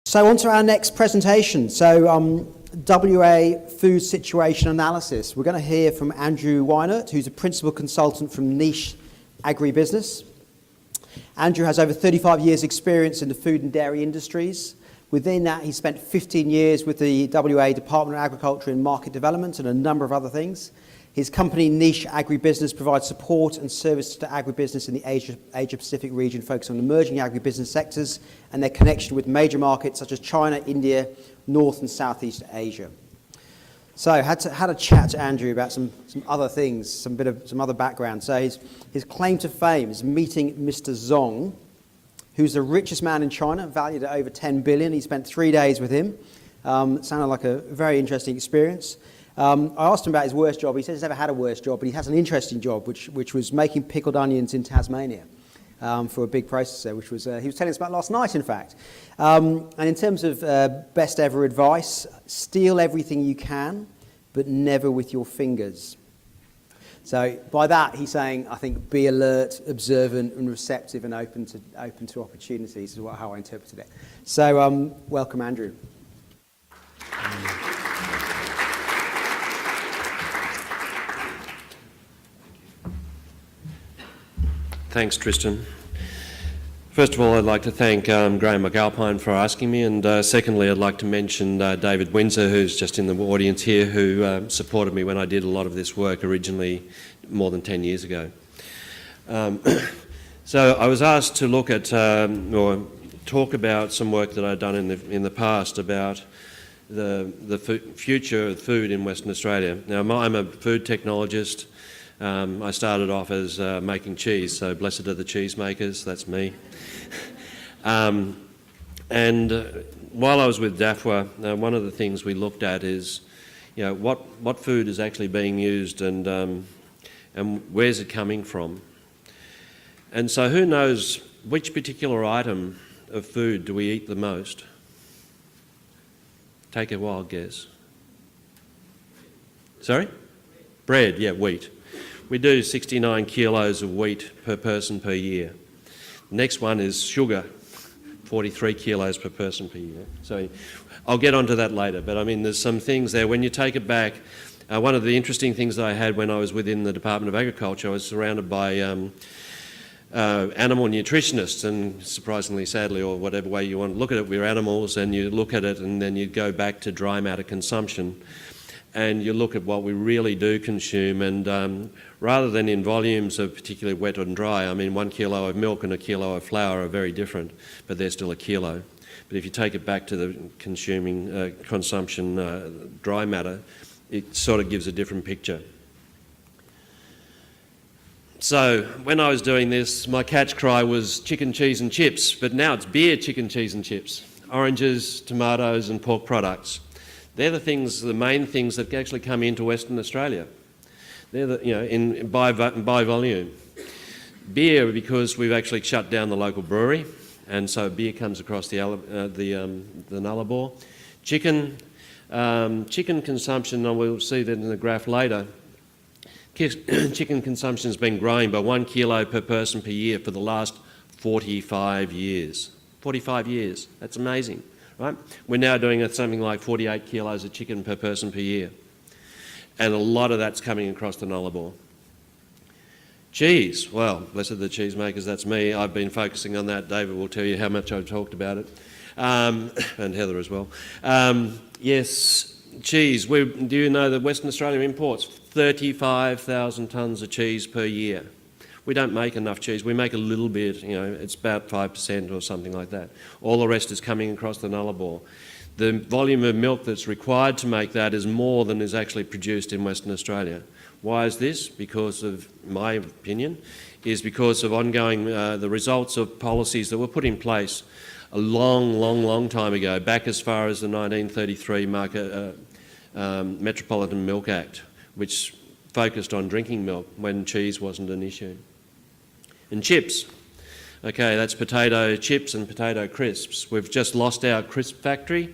So on to our next presentation. So WA food situation analysis. We're going to hear from Andrew Weinert, who's a principal consultant from Niche Agribusiness. Andrew has over 35 years experience in the food and dairy industries. Within that, he spent 15 years with the WA Department of Agriculture and Market Development and a number of other things. His company, Niche Agribusiness, provides support and service to agribusiness in the Asia-Pacific region, focused on emerging agribusiness sectors and their connection with major markets such as China, India, North and Southeast Asia. So I had a chat to Andrew about some other things, some other background. So his claim to fame is meeting Mr. Zhong, who's the richest man in China, valued at over 10 billion. He spent 3 days with him. It sounded like a very interesting experience. I asked him about his worst job. He says he's never had a worse job, but he has an interesting job, which was making pickled onions in Tasmania for a big processor, which was he was telling us about last night, in fact. And in terms of best ever advice, steal everything you can, but never with your fingers. So by that, he's saying, I think, be alert, observant, and receptive, and open to opportunities is how I interpreted it. So welcome, Andrew. Thanks, Tristan. First of all, I'd like to thank Graham McAlpine for asking me, and secondly, I'd like to mention David Windsor, who's just in the audience here, who supported me when I did a lot of this work originally more than 10 years ago. So I was asked to look at or talk about some work that I'd done in the past about the future of food in Western Australia. Now, I'm a food technologist. I started off as making cheese, so blessed are the cheesemakers, that's me. And while I was with DAFWA, one of the things we looked at is, what food is actually being used and where's it coming from? And so who knows which particular item of food do we eat the most? Take a wild guess. Sorry? Bread, yeah, wheat. We do 69 kilos of wheat per person per year. Next one is sugar, 43 kilos per person per year. So I'll get onto that later, but I mean, there's some things there. When you take it back, one of the interesting things that I had when I was within the Department of Agriculture, I was surrounded by animal nutritionists, and surprisingly, sadly, or whatever way you want to look at it, we're animals, and you look at it and then you go back to dry matter consumption. And you look at what we really do consume, and rather than in volumes of particularly wet and dry, I mean 1 kilo of milk and a kilo of flour are very different, but they're still a kilo. But if you take it back to the consumption dry matter, it sort of gives a different picture. So when I was doing this, my catch cry was chicken, cheese and chips, but now it's beer, chicken, cheese and chips, oranges, tomatoes and pork products. They're the main things that actually come into Western Australia. They're by volume. Beer, because we've actually shut down the local brewery, and so beer comes across the Nullarbor. Chicken consumption, and we'll see that in the graph later. Chicken consumption has been growing by 1 kilo per person per year for the last 45 years. 45 years, that's amazing. Right? We're now doing something like 48 kilos of chicken per person per year. And a lot of that's coming across the Nullarbor. Cheese, well, blessed are the cheesemakers, that's me. I've been focusing on that. David will tell you how much I've talked about it. And Heather as well. Yes, cheese. Do you know that Western Australia imports 35,000 tonnes of cheese per year? We don't make enough cheese. We make a little bit, it's about 5% or something like that. All the rest is coming across the Nullarbor. The volume of milk that's required to make that is more than is actually produced in Western Australia. Why is this? Because of, my opinion, is because of ongoing, the results of policies that were put in place a long time ago, back as far as the 1933 Metropolitan Milk Act, which focused on drinking milk when cheese wasn't an issue. And chips. Okay, that's potato chips and potato crisps. We've just lost our crisp factory,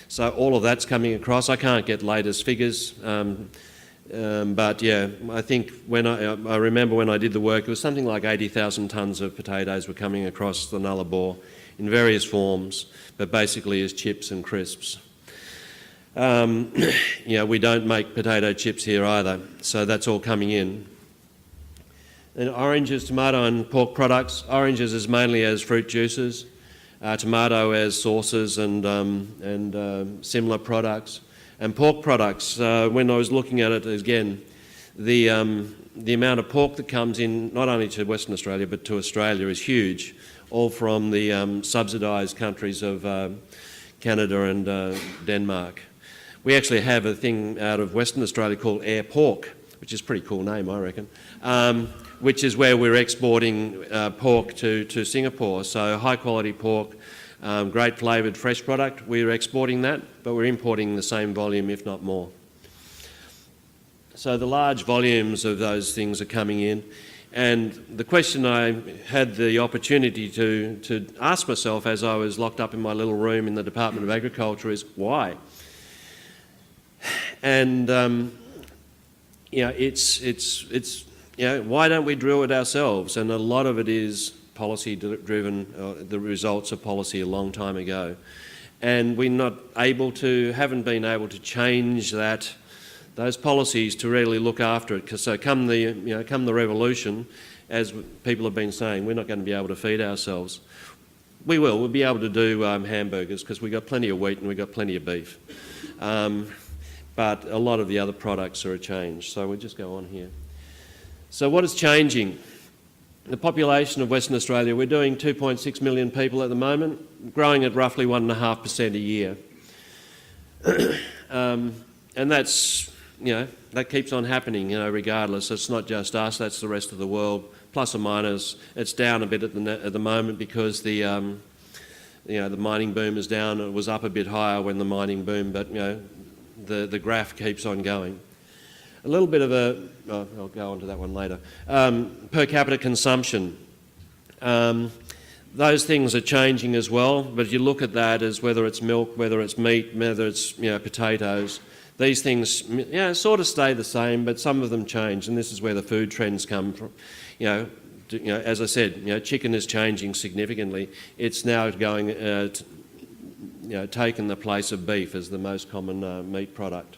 so all of that's coming across. I can't get latest figures. But yeah, I think I remember when I did the work, it was something like 80,000 tonnes of potatoes were coming across the Nullarbor in various forms, but basically as chips and crisps. We don't make potato chips here either, so that's all coming in. And oranges, tomato and pork products. Oranges is mainly as fruit juices, tomato as sauces and similar products. And pork products, when I was looking at it again, the amount of pork that comes in, not only to Western Australia but to Australia, is huge, all from the subsidised countries of Canada and Denmark. We actually have a thing out of Western Australia called Air Pork, which is a pretty cool name, I reckon, which is where we're exporting pork to Singapore. So high quality pork, great flavoured fresh product, we're exporting that, but we're importing the same volume, if not more. So the large volumes of those things are coming in. And the question I had the opportunity to ask myself as I was locked up in my little room in the Department of Agriculture is, why? And why don't we drill it ourselves? And a lot of it is policy driven, the results of policy a long time ago. And we're haven't been able to change those policies to really look after it. Because so come the revolution, as people have been saying, we're not going to be able to feed ourselves. We'll be able to do hamburgers because we've got plenty of wheat and we've got plenty of beef. But a lot of the other products are a change. So we'll just go on here. So what is changing? The population of Western Australia, we're doing 2.6 million people at the moment, growing at roughly 1.5% a year. And that's, that keeps on happening, regardless. It's not just us, that's the rest of the world, plus or minus. It's down a bit at the moment because the mining boom is down. It was up a bit higher when the mining boom, but, the graph keeps on going. A little bit of I'll go on to that one later. Per capita consumption. Those things are changing as well, but you look at that as whether it's milk, whether it's meat, whether it's potatoes. These things sort of stay the same, but some of them change, and this is where the food trends come from. As I said, chicken is changing significantly. It's now going, taken the place of beef as the most common meat product.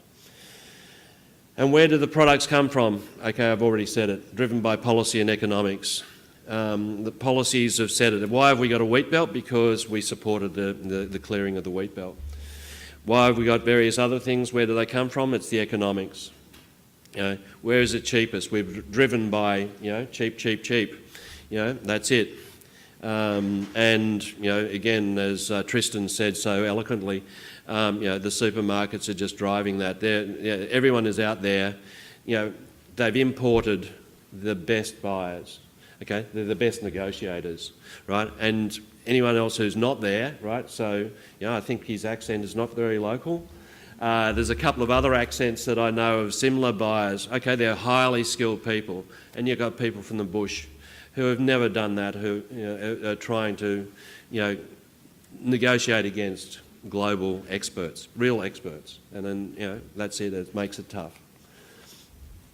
And where do the products come from? Okay, I've already said it, driven by policy and economics. The policies have said it. Why have we got a wheat belt? Because we supported the clearing of the wheat belt. Why have we got various other things? Where do they come from? It's the economics. Where is it cheapest? We're driven by, cheap, cheap, cheap. That's it. Again, as Tristan said so eloquently, the supermarkets are just driving that. Everyone is out there. They've imported the best buyers. Okay, they're the best negotiators, right? And anyone else who's not there, right? So, I think his accent is not very local. There's a couple of other accents that I know of similar buyers. Okay, they're highly skilled people, and you've got people from the bush who have never done that, who are trying to, negotiate against global experts, real experts, and then that's it. It makes it tough.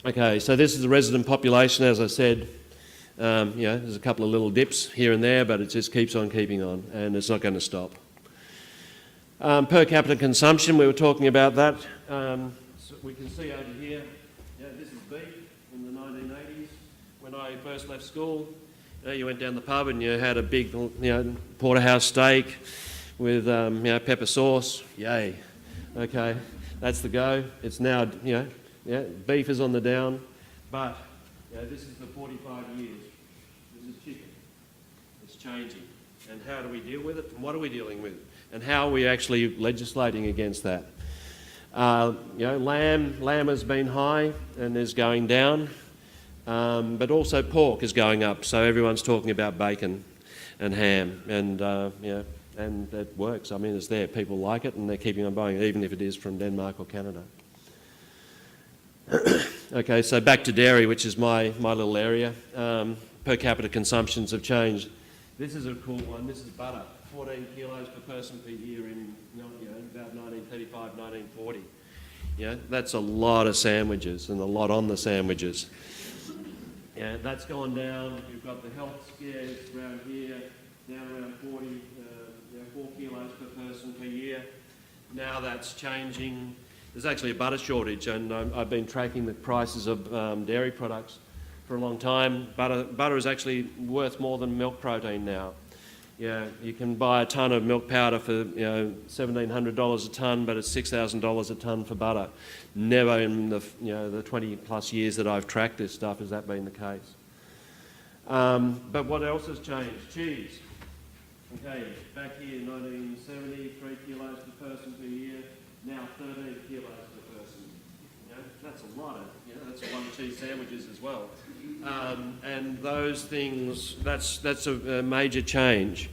Okay, so this is the resident population, as I said. There's a couple of little dips here and there, but it just keeps on keeping on, and it's not going to stop. Per capita consumption, we were talking about that. So we can see over here, this is beef in the 1980s. When I first left school, you went down the pub and you had a big, porterhouse steak with, pepper sauce. Yay. Okay, that's the go. It's now, beef is on the down, but this is the 45 years. This is chicken. It's changing. And how do we deal with it? And what are we dealing with? And how are we actually legislating against that? Lamb has been high and is going down, but also pork is going up. So everyone's talking about bacon and ham, and and it works. I mean, it's there. People like it, and they're keeping on buying it, even if it is from Denmark or Canada. Okay, so back to dairy, which is my little area. Per capita consumptions have changed. This is a cool one. This is butter, 14 kilos per person per year in about 1935, 1940. That's a lot of sandwiches and a lot on the sandwiches. Yeah, that's gone down. You've got the health scares around here, down around 4 kilos per person per year. Now that's changing. There's actually a butter shortage, and I've been tracking the prices of dairy products for a long time. Butter is actually worth more than milk protein now. Yeah, you can buy a tonne of milk powder for $1,700 a tonne, but it's $6,000 a tonne for butter. Never in the 20 plus years that I've tracked this stuff has that been the case. But what else has changed? Cheese. Okay, back here 1970, 3 kilos per person per year. Now 13 kilos per person. That's a lot of. That's a lot of cheese sandwiches as well. And those things, that's a major change.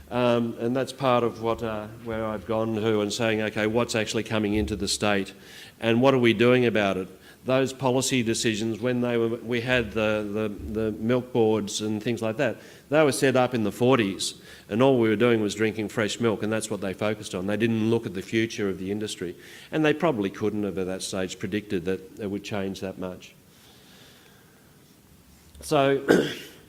And that's part of where I've gone to and saying, okay, what's actually coming into the state and what are we doing about it? Those policy decisions, when we had the milk boards and things like that, they were set up in the 40s and all we were doing was drinking fresh milk, and that's what they focused on. They didn't look at the future of the industry, and they probably couldn't have at that stage predicted that it would change that much. So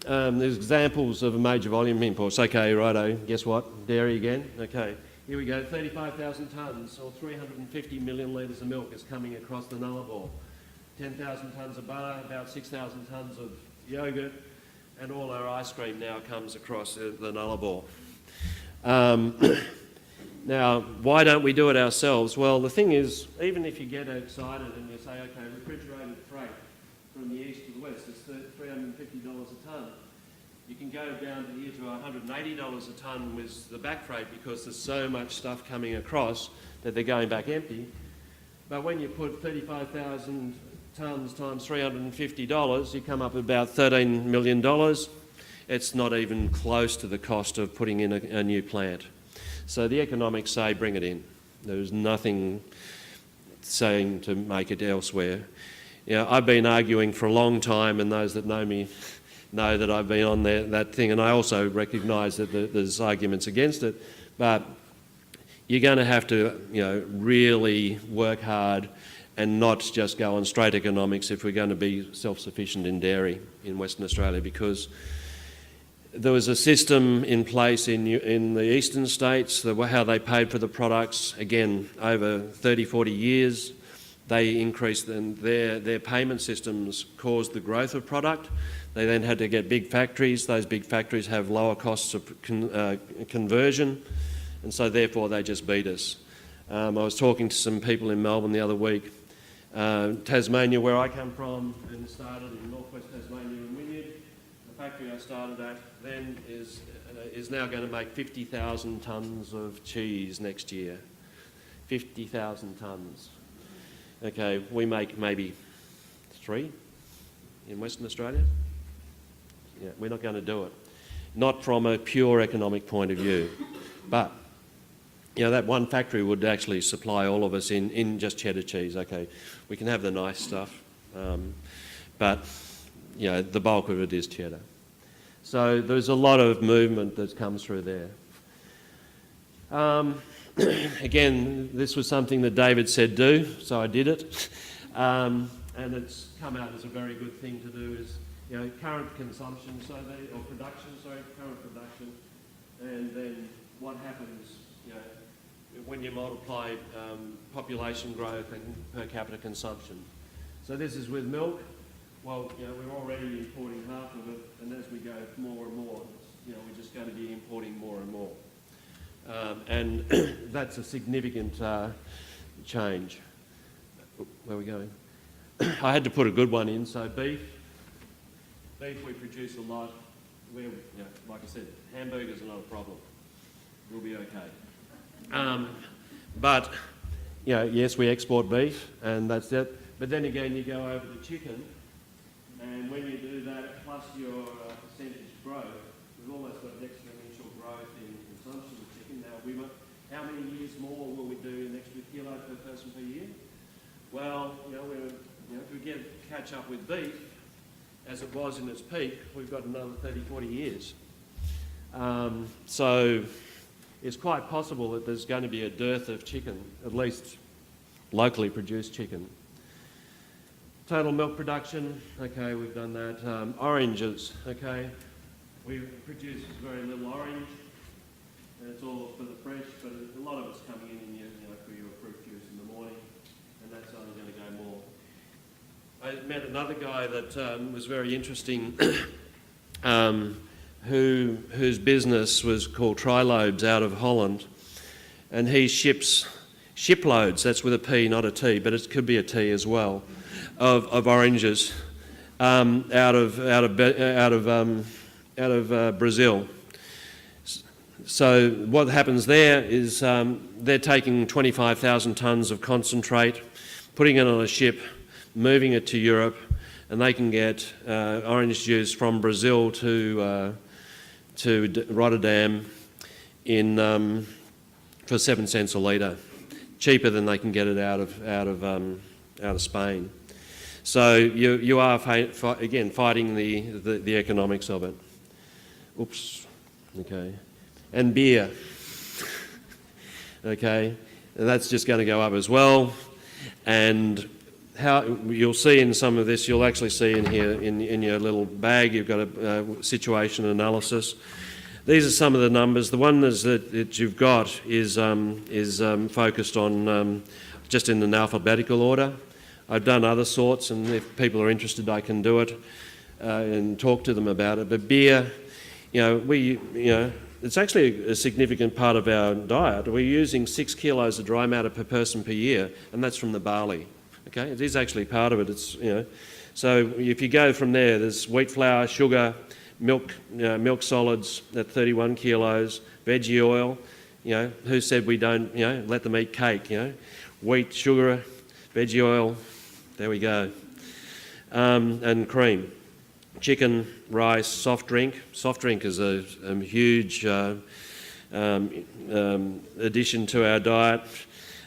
there's examples of major volume imports. Okay, righto, guess what? Dairy again. Okay, here we go. 35,000 tonnes or 350 million litres of milk is coming across the Nullarbor. 10,000 tonnes of butter, about 6,000 tonnes of yoghurt, and all our ice cream now comes across the Nullarbor. Now, why don't we do it ourselves? Well, the thing is, even if you get excited and you say, okay, refrigerated freight from the east to the west is $350 a tonne, you can go down to here to $180 a tonne with the back freight because there's so much stuff coming across that they're going back empty. But when you put 35,000 tonnes times $350, you come up with about $13 million. It's not even close to the cost of putting in a new plant. So the economics say bring it in. There's nothing saying to make it elsewhere. I've been arguing for a long time, and those that know me know that I've been on that thing, and I also recognise that there's arguments against it, but you're going to have to really work hard and not just go on straight economics if we're going to be self-sufficient in dairy in Western Australia, because there was a system in place in the eastern states, how they paid for the products, again, over 30, 40 years. They increased their payment systems caused the growth of product. They then had to get big factories. Those big factories have lower costs of conversion, and so therefore they just beat us. I was talking to some people in Melbourne the other week. Tasmania, where I come from, and started in northwest Tasmania in Weinert. The factory I started at then is now going to make 50,000 tonnes of cheese next year. 50,000 tonnes. Okay, we make maybe 3 in Western Australia. Yeah, we're not going to do it. Not from a pure economic point of view, but that one factory would actually supply all of us in just cheddar cheese. Okay, we can have the nice stuff, but the bulk of it is cheddar. So there's a lot of movement that comes through there. Again, this was something that David said do, so I did it. And it's come out as a very good thing to do is, current consumption, current production, and then what happens, when you multiply population growth and per capita consumption. So this is with milk. Well, we're already importing half of it, and as we go more and more, we're just going to be importing more and more. And that's a significant change. Where are we going? I had to put a good one in. So beef we produce a lot. Like I said, hamburgers are not a problem. We'll be okay. But yes, we export beef, and that's it. But then again, you go over to chicken, and when you do that, plus your percentage growth, we've almost got an exponential growth in consumption of chicken. Now, how many years more will we do an extra kilo per person per year? Well, if we catch up with beef, as it was in its peak, we've got another 30, 40 years. So it's quite possible that there's going to be a dearth of chicken, at least locally produced chicken. Total milk production, okay, we've done that. Oranges, okay. We produce very little orange, and it's all for the fresh, but a lot of it's coming in for your fruit juice in the morning, and that's only going to go more. I met another guy that was very interesting, whose business was called Trilobes out of Holland, and he ships shiploads, that's with a P, not a T, but it could be a T as well, of oranges out of Brazil. So what happens there is they're taking 25,000 tonnes of concentrate, putting it on a ship, moving it to Europe, and they can get orange juice from Brazil to Rotterdam for 7 cents a litre, cheaper than they can get it out of Spain. So you are again fighting the economics of it. Oops. Okay. And beer. Okay. And that's just going to go up as well. And how you'll see in some of this, you'll actually see in here in your little bag, you've got a situation analysis. These are some of the numbers. The one that you've got is focused on just in an alphabetical order. I've done other sorts, and if people are interested, I can do it and talk to them about it. But beer, it's actually a significant part of our diet. We're using 6 kilos of dry matter per person per year, and that's from the barley. Okay, it is actually part of it. It's so if you go from there, there's wheat flour, sugar, milk, milk solids at 31 kilos, veggie oil. Who said we don't let them eat cake? Wheat, sugar, veggie oil. There we go. And cream. Chicken, rice, soft drink. Soft drink is a huge addition to our diet.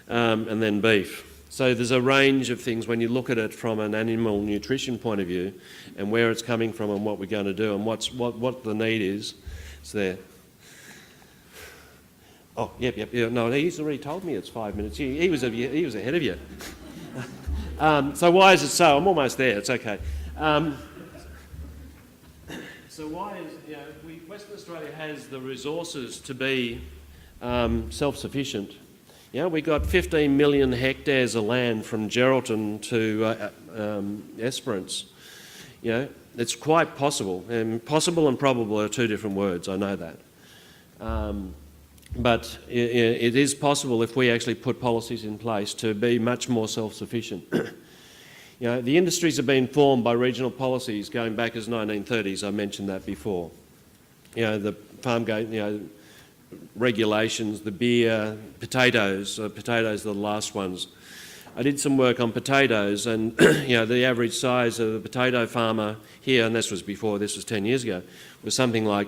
And then beef. So there's a range of things when you look at it from an animal nutrition point of view and where it's coming from and what we're going to do and what the need is. It's there. Oh, yep. No, he's already told me it's 5 minutes. He was ahead of you. So why is it so? I'm almost there. It's okay. So why is Western Australia has the resources to be self-sufficient. We've got 15 million hectares of land from Geraldton to Esperance. It's quite possible. And possible and probable are two different words, I know that. But it is possible if we actually put policies in place to be much more self-sufficient. The industries have been formed by regional policies going back as 1930s, I mentioned that before. The farm gate, regulations, the beer, potatoes are the last ones. I did some work on potatoes and the average size of a potato farmer here, and this was 10 years ago, was something like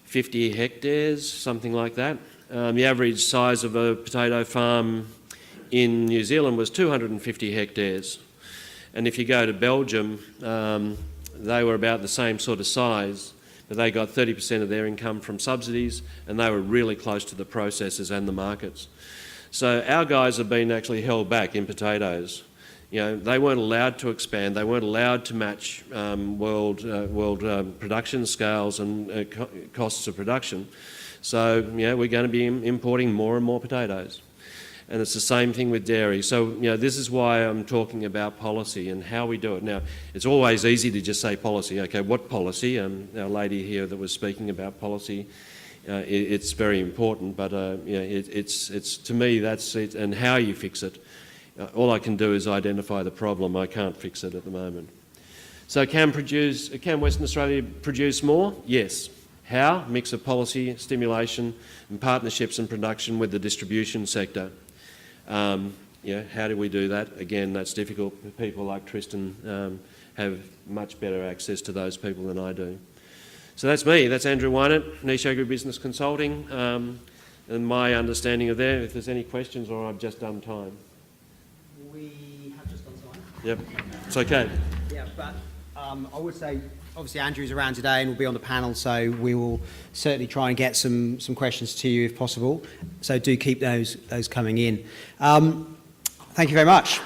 50 hectares, something like that. The average size of a potato farm in New Zealand was 250 hectares. And if you go to Belgium, they were about the same sort of size, but they got 30% of their income from subsidies, and they were really close to the processors and the markets. So our guys have been actually held back in potatoes. They weren't allowed to expand. They weren't allowed to match world production scales and costs of production. So we're going to be importing more and more potatoes. And it's the same thing with dairy. So, this is why I'm talking about policy and how we do it. Now, it's always easy to just say policy. Okay, what policy? Our lady here that was speaking about policy, it's very important, but it's to me, that's it, and how you fix it. All I can do is identify the problem. I can't fix it at the moment. So can Western Australia produce more? Yes. How? Mix of policy, stimulation, and partnerships and production with the distribution sector. How do we do that? Again, that's difficult. People like Tristan have much better access to those people than I do. So that's me. That's Andrew Weinert, Niche Agribusiness Consulting, and my understanding of there. If there's any questions, or I've just done time. We have just done time. Yep, it's okay. Yeah, but I would say, obviously, Andrew's around today and will be on the panel, so we will certainly try and get some questions to you if possible. So do keep those coming in. Thank you very much.